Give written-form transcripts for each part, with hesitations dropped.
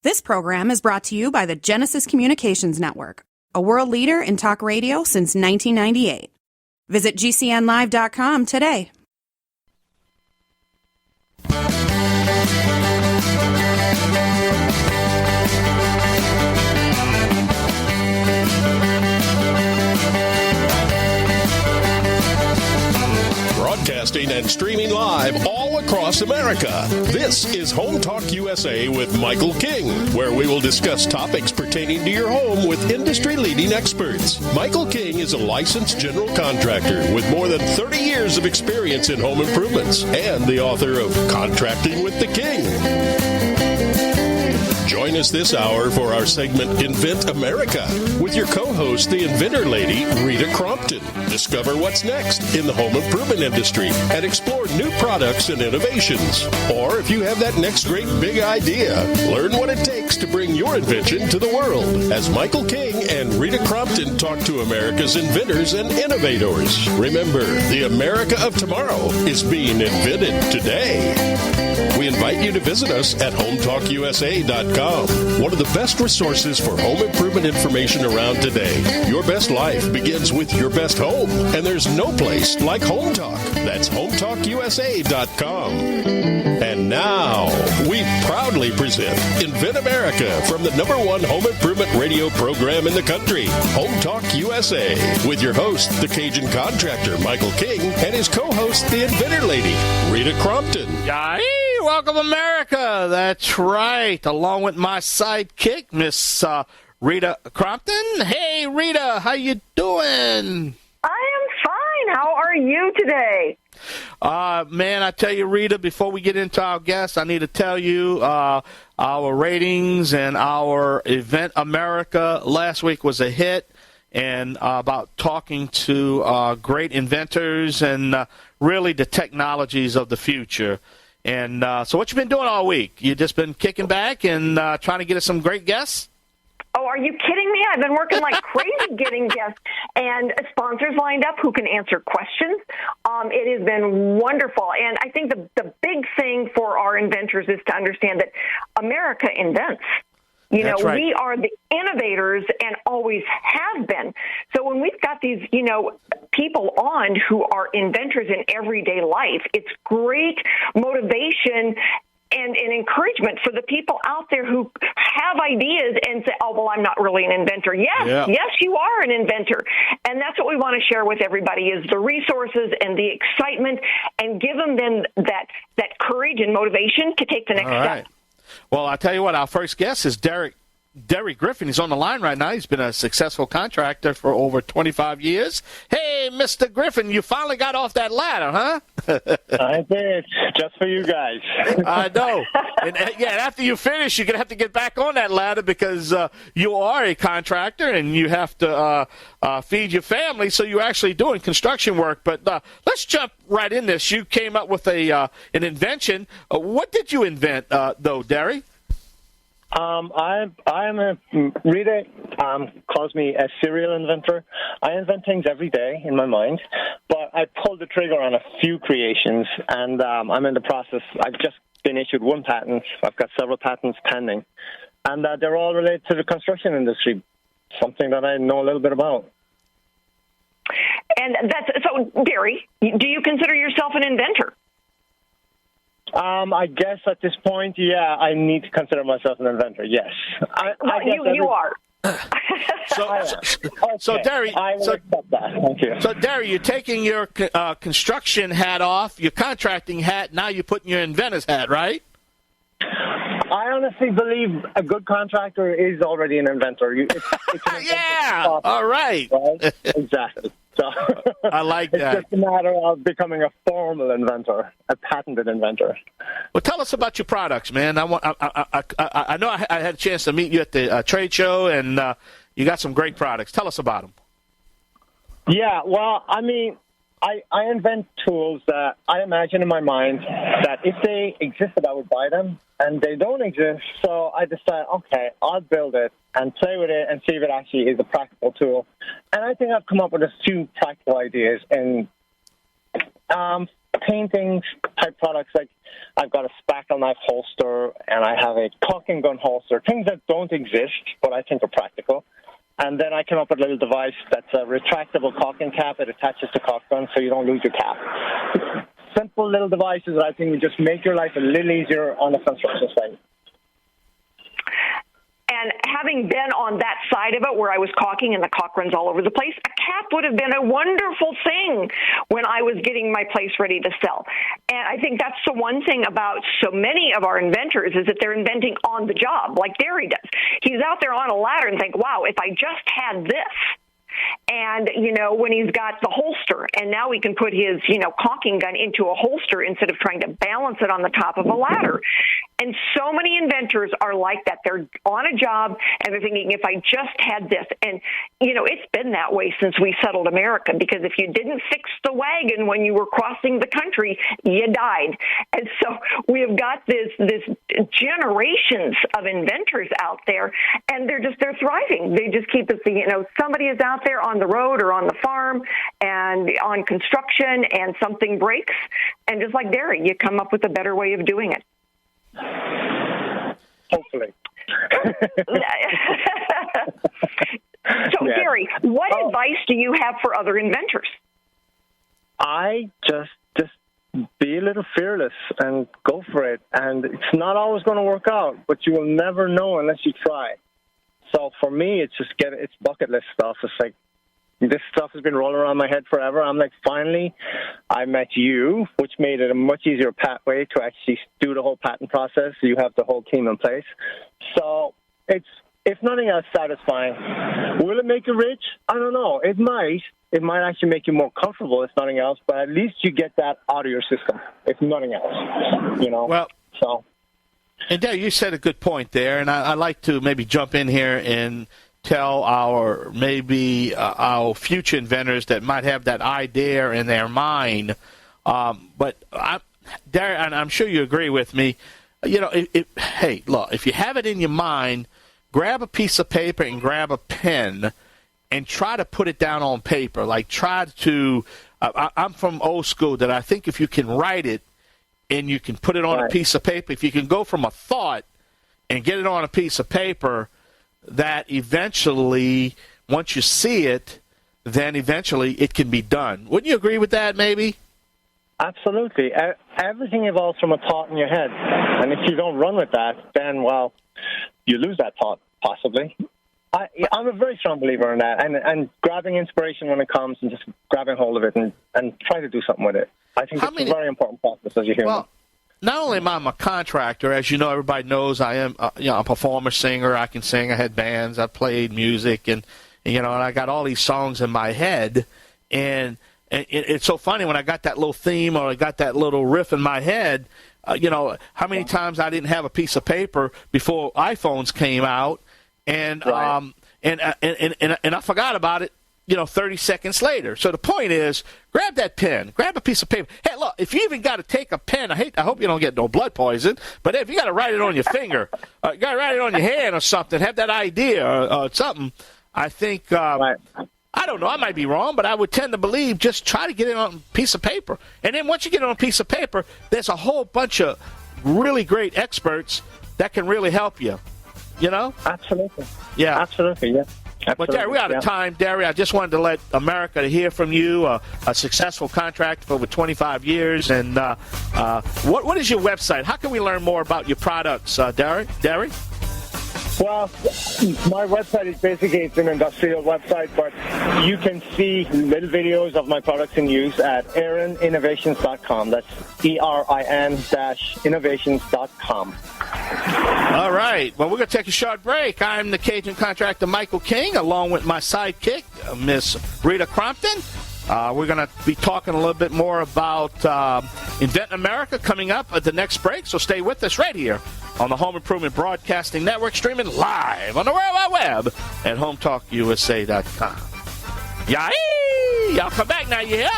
This program is brought to you by the Genesis Communications Network, a world leader in talk radio since 1998. Visit GCNlive.com today. Broadcasting and streaming live all across America. This is Home Talk USA with Michael King, where we will discuss topics pertaining to your home with industry-leading experts. Michael King is a licensed general contractor with more than 30 years of experience in home improvements and the author of Contracting with the King. Join us this hour for our segment Invent America with your co-host, the Inventor Lady, Rita Crompton. Discover what's next in the home improvement industry and explore new products and innovations. Or if you have that next great big idea, learn what it takes to bring your invention to the world as Michael King and Rita Crompton talk to America's inventors and innovators. Remember, the America of tomorrow is being invented today. We invite you to visit us at HomeTalkUSA.com, one of the best resources for home improvement information around today. Your best life begins with your best home, and there's no place like Home Talk. That's HomeTalkUSA.com. And now, we proudly present Invent America from the #1 home improvement radio program in the country, Home Talk USA, with your host, the Cajun contractor, Michael King, and his co-host, the Inventor Lady, Rita Crompton. Welcome, America. That's right. Along with my sidekick, Miss Rita Crompton. Hey, Rita, how you doing? I am fine. How are you today? Man, I tell you, Rita, before we get into our guests, I need to tell you our ratings and our Event America last week was a hit, and about talking to great inventors and really the technologies of the future. And so what you been doing all week? You just been kicking back and trying to get us some great guests? Oh, are you kidding me? I've been working like crazy getting guests and sponsors lined up who can answer questions. It has been wonderful. And I think the big thing for our inventors is to understand that America invents. That's right. We are the innovators and always have been. So when we've got these, people on who are inventors in everyday life, it's great motivation and encouragement for the people out there who have ideas and say, oh, well, I'm not really an inventor. Yes, you are an inventor. And that's what we want to share with everybody is the resources and the excitement and give them then that courage and motivation to take the next step. Well, I'll tell you what, our first guest is Derry Griffin. He's on the line right now. He's been a successful contractor for over 25 years. Hey, Mr. Griffin, you finally got off that ladder, huh? I did, just for you guys. I know. And after you finish, you're going to have to get back on that ladder because you are a contractor and you have to feed your family, so you're actually doing construction work. But let's jump right in this. You came up with an invention. What did you invent, though, Derry? Rita calls me a serial inventor. I invent things every day in my mind, but I pulled the trigger on a few creations, and I'm in the process. I've just been issued one patent. I've got several patents pending, and they're all related to the construction industry, something that I know a little bit about. And so, Derry, do you consider yourself an inventor? I guess at this point, I need to consider myself an inventor, yes. You are. So, Derry, I will accept that. Thank you. So, Derry, you're taking your construction hat off, your contracting hat, now you're putting your inventor's hat, right? I honestly believe a good contractor is already an inventor. It's yeah, all right. Exactly. So I like that. It's just a matter of becoming a formal inventor, a patented inventor. Well, tell us about your products, man. I know I had a chance to meet you at the trade show, and you got some great products. Tell us about them. Yeah, well, I mean, I invent tools that I imagine in my mind that if they existed, I would buy them, and they don't exist. So I decide, okay, I'll build it and play with it and see if it actually is a practical tool. And I think I've come up with a few practical ideas. And paintings type products, like I've got a spackle knife holster and I have a caulking gun holster, things that don't exist but I think are practical. And then I came up with a little device that's a retractable caulking cap. It attaches to caulk gun so you don't lose your cap. Simple little devices that I think would just make your life a little easier on the construction site. And having been on that side of it where I was caulking and the caulk runs all over the place, a cap would have been a wonderful thing when I was getting my place ready to sell. And I think that's the one thing about so many of our inventors is that they're inventing on the job, like Derry does. He's out there on a ladder and think, wow, if I just had this. And, when he's got the holster, and now he can put his, caulking gun into a holster instead of trying to balance it on the top of a ladder. And so many inventors are like that. They're on a job, and they're thinking, if I just had this. And, it's been that way since we settled America, because if you didn't fix the wagon when you were crossing the country, you died. And so we have got this generations of inventors out there, and they're thriving. They just keep us, somebody is out there on the road or on the farm and on construction, and something breaks. And just like Derry, you come up with a better way of doing it. Hopefully. So, yeah. Derry, what advice do you have for other inventors? I just be a little fearless and go for it. And it's not always going to work out, but you will never know unless you try. So for me, it's just it's bucket list stuff. It's like, this stuff has been rolling around my head forever. I'm like, finally, I met you, which made it a much easier pathway to actually do the whole patent process. So you have the whole team in place. So it's, if nothing else, satisfying. Will it make you rich? I don't know. It might. It might actually make you more comfortable, if nothing else. But at least you get that out of your system, if nothing else. Well, so. And Derry, you said a good point there, and I'd like to maybe jump in here and tell our future inventors that might have that idea in their mind. But Derry, and I'm sure you agree with me. Hey, look, if you have it in your mind, grab a piece of paper and grab a pen and try to put it down on paper. Like, try to. I'm from old school that I think if you can write it and you can put it on a piece of paper, if you can go from a thought and get it on a piece of paper, that eventually, once you see it, then eventually it can be done. Wouldn't you agree with that, maybe? Absolutely. Everything evolves from a thought in your head. And if you don't run with that, then, well, you lose that thought, possibly. I'm a very strong believer in that, and grabbing inspiration when it comes and just grabbing hold of it and try to do something with it. I think it's a very important process as a human. Well, not only am I a contractor, as you know, everybody knows I am a performer, singer. I can sing. I had bands. I played music, and I got all these songs in my head. And it's so funny when I got that little theme or I got that little riff in my head. How many times I didn't have a piece of paper before iPhones came out, and I forgot about it. 30 seconds later. So the point is, grab that pen, grab a piece of paper. Hey, look, if you even got to take a pen, I hope you don't get no blood poison, but if you got to write it on your finger, you got to write it on your hand or something, have that idea or something, I think, I don't know, I might be wrong, but I would tend to believe just try to get it on a piece of paper. And then once you get it on a piece of paper, there's a whole bunch of really great experts that can really help you, Absolutely. Yeah. Absolutely, yeah. But Derry, we're out of time. Derry, I just wanted to let America hear from you, a successful contractor for over 25 years. And what is your website? How can we learn more about your products, Derry? Well, my website is basically, it's an industrial website, but you can see little videos of my products in use at erininnovations.com. That's ERIN-innovations.com. All right. Well, we're going to take a short break. I'm the Cajun contractor, Michael King, along with my sidekick, Miss Rita Crompton. We're going to be talking a little bit more about Invent America coming up at the next break, so stay with us right here on the Home Improvement Broadcasting Network, streaming live on the World Wide Web at HometalkUSA.com. Yay! Y'all come back now, you hear?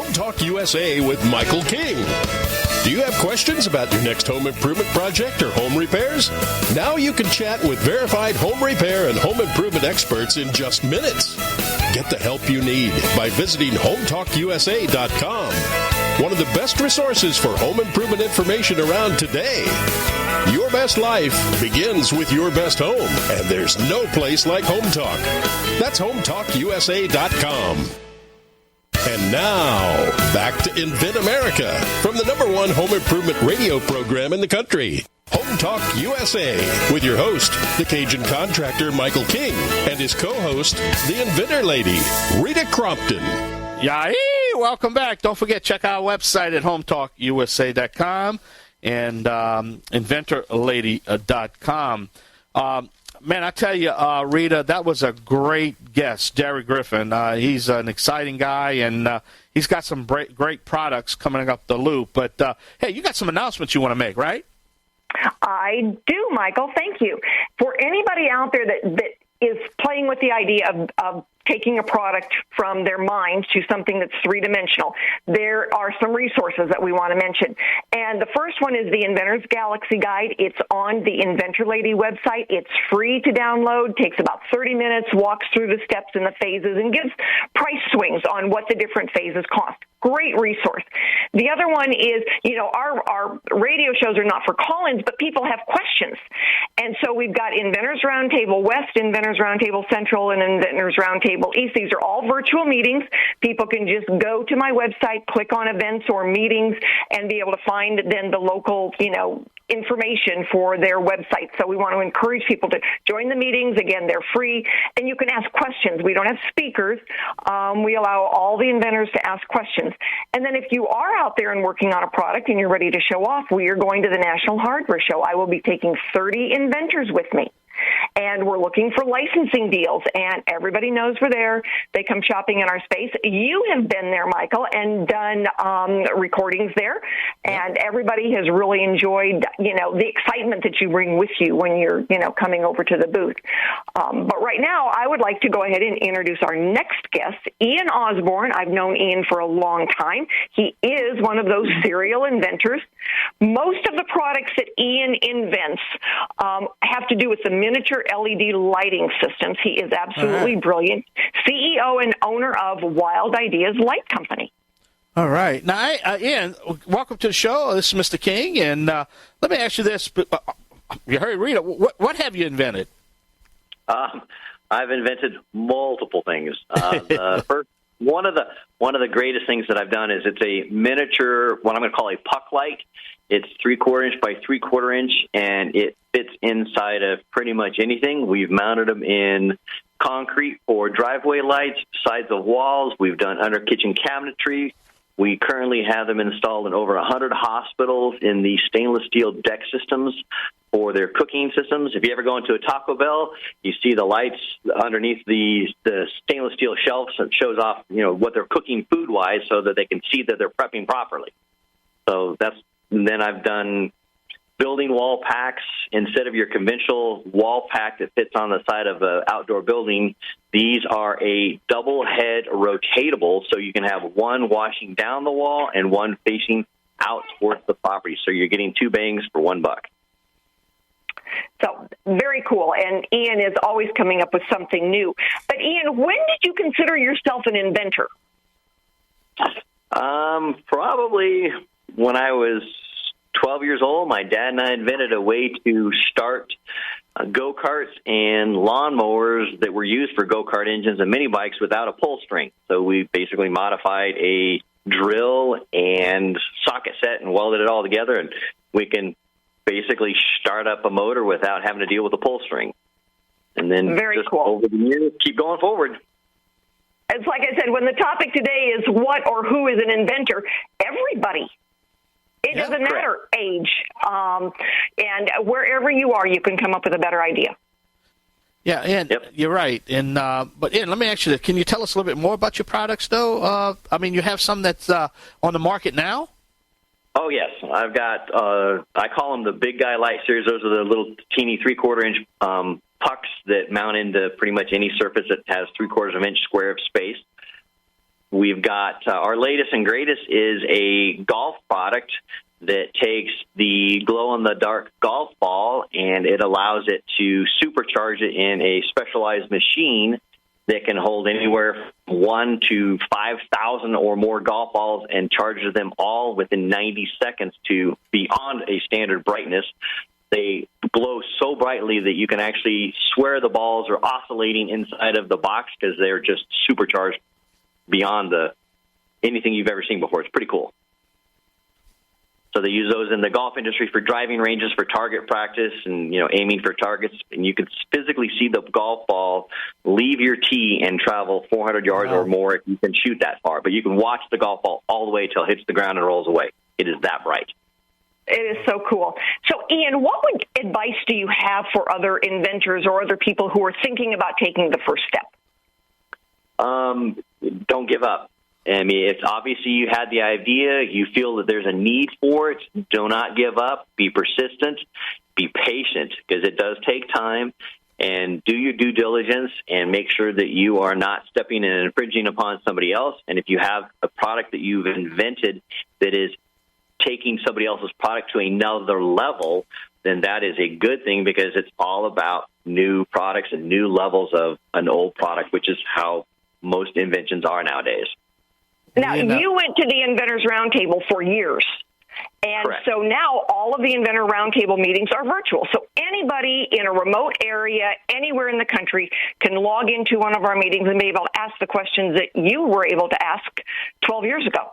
Home Talk USA with Michael King. Do you have questions about your next home improvement project or home repairs? Now you can chat with verified home repair and home improvement experts in just minutes. Get the help you need by visiting HomeTalkUSA.com. One of the best resources for home improvement information around today. Your best life begins with your best home, and there's no place like Home Talk. That's HomeTalkUSA.com. And now, back to Invent America from the #1 home improvement radio program in the country. Home Talk USA with your host, the Cajun contractor Michael King, and his co-host, the Inventor Lady, Rita Crompton. Yay! Welcome back. Don't forget, check our website at HomeTalkUSA.com and InventorLady.com. Man, I tell you, Rita, that was a great guest, Derry Griffin. He's an exciting guy, and he's got some great products coming up the loop. But, hey, you got some announcements you want to make, right? I do, Michael. Thank you. For anybody out there that is playing with the idea of taking a product from their mind to something that's three-dimensional, there are some resources that we want to mention. And the first one is the Inventor's Galaxy Guide. It's on the Inventor Lady website. It's free to download, takes about 30 minutes, walks through the steps and the phases, and gives price swings on what the different phases cost. Great resource. The other one is, our radio shows are not for call-ins, but people have questions. And so we've got Inventors Roundtable West, Inventors Roundtable Central, and Inventors Roundtable East. These are all virtual meetings. People can just go to my website, click on events or meetings, and be able to find then the local, information for their website. So we want to encourage people to join the meetings. Again, they're free, and you can ask questions. We don't have speakers. We allow all the inventors to ask questions. And then if you are out there and working on a product and you're ready to show off, we are going to the National Hardware Show. I will be taking 30 inventors with me. And we're looking for licensing deals, and everybody knows we're there. They come shopping in our space. You have been there, Michael, and done recordings there, and everybody has really enjoyed, the excitement that you bring with you when you're, coming over to the booth. But right now, I would like to go ahead and introduce our next guest, Ian Osborn. I've known Ian for a long time. He is one of those serial inventors. Most of the products that Ian invents have to do with the miniature LED lighting systems. He is absolutely brilliant. CEO and owner of Wild Ideas Light Company. All right. Now, Ian, welcome to the show. This is Mr. King, and let me ask you this. You heard Rita. What have you invented? I've invented multiple things. First, one of the greatest things that I've done is it's a miniature, what I'm going to call a puck light. It's 3/4 inch by 3/4 inch, and it fits inside of pretty much anything. We've mounted them in concrete for driveway lights, sides of walls. We've done under kitchen cabinetry. We currently have them installed in over 100 hospitals in the stainless steel deck systems for their cooking systems. If you ever go into a Taco Bell, you see the lights underneath the stainless steel shelves that shows off, what they're cooking food-wise so that they can see that they're prepping properly. So then I've done building wall packs. Instead of your conventional wall pack that fits on the side of an outdoor building, these are a double head rotatable, so you can have one washing down the wall and one facing out towards the property. So you're getting two bangs for $1. So very cool. And Ian is always coming up with something new. But Ian, when did you consider yourself an inventor? Probably when I was 12 years old. My dad and I invented a way to start go-karts and lawnmowers that were used for go-kart engines and mini bikes without a pull string. So we basically modified a drill and socket set and welded it all together, and we can basically start up a motor without having to deal with a pull string. And then very just cool. Over the years, keep going forward. It's like I said, when the topic today is what or who is an inventor, everybody. It doesn't matter age. And wherever you are, you can come up with a better idea. Yeah, and you're right. And but Ian, let me ask you this. Can you tell us a little bit more about your products, though? You have some that's on the market now? Oh, yes. I've got, I call them the Big Guy Light Series. Those are the little teeny 3/4 inch pucks that mount into pretty much any surface that has 3/4 of an inch square of space. we've got our latest and greatest is a golf product that takes the glow-in-the-dark golf ball and it allows it to supercharge it in a specialized machine that can hold anywhere from 1 to 5,000 or more golf balls and charges them all within 90 seconds to beyond a standard brightness. They glow so brightly that you can actually swear the balls are oscillating inside of the box because they're just supercharged beyond anything you've ever seen before. It's pretty cool. So they use those in the golf industry for driving ranges, for target practice, and aiming for targets. And you can physically see the golf ball leave your tee and travel 400 yards or more if you can shoot that far. But you can watch the golf ball all the way till it hits the ground and rolls away. It is that bright. It is so cool. So, Ian, what advice do you have for other inventors or other people who are thinking about taking the first step? Don't give up. I mean, it's obviously you had the idea, you feel that there's a need for it. Do not give up. Be persistent. Be patient, because it does take time. And do your due diligence and make sure that you are not stepping in and infringing upon somebody else. And if you have a product that you've invented that is taking somebody else's product to another level, then that is a good thing, because it's all about new products and new levels of an old product, which is how most inventions are nowadays. Now, you went to the Inventors Roundtable for years, and Correct. So now all of the Inventor Roundtable meetings are virtual. So anybody in a remote area, anywhere in the country, can log into one of our meetings and be able to ask the questions that you were able to ask 12 years ago.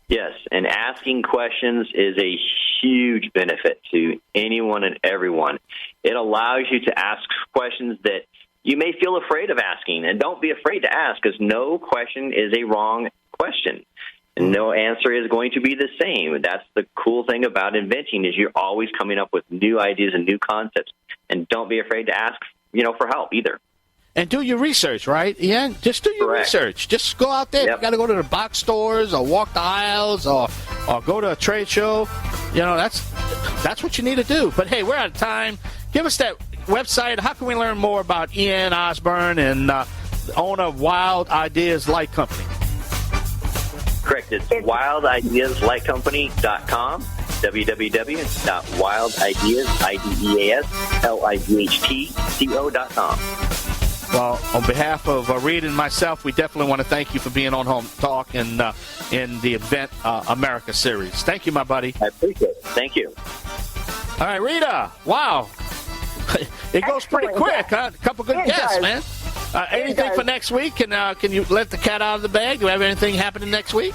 Yes, and asking questions is a huge benefit to anyone and everyone. It allows you to ask questions that you may feel afraid of asking, and don't be afraid to ask, because no question is a wrong question, and no answer is going to be the same. That's the cool thing about inventing, is you're always coming up with new ideas and new concepts, and don't be afraid to ask, for help either. And do your research, right, Ian? Just do your research. Just go out there. Yep. You got to go to the box stores or walk the aisles or go to a trade show. That's what you need to do. But, hey, we're out of time. Give us that website. How can we learn more about Ian Osborn and the owner of Wild Ideas Light Company? Correct. It's wildideaslightcompany.com, www.wildideaslightco.com. Well, on behalf of Rita and myself, we definitely want to thank you for being on Home Talk and in the Invent America series. Thank you, my buddy. I appreciate it. Thank you. All right, Rita. Wow. It goes pretty quick, huh? A couple good guests, man. Anything for next week? Can you let the cat out of the bag? Do we have anything happening next week?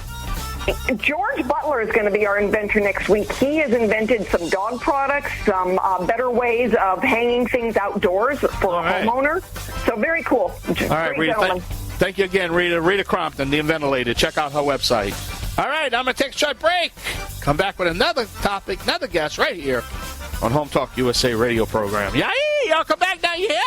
George Butler is going to be our inventor next week. He has invented some dog products, some better ways of hanging things outdoors for a homeowner. So very cool. All right, Rita. Thank you again, Rita. Rita Crompton, the Inventor Lady. Check out her website. All right, I'm going to take a short break. Come back with another topic, another guest right here on Home Talk USA radio program. Yeah, y'all come back now, yeah?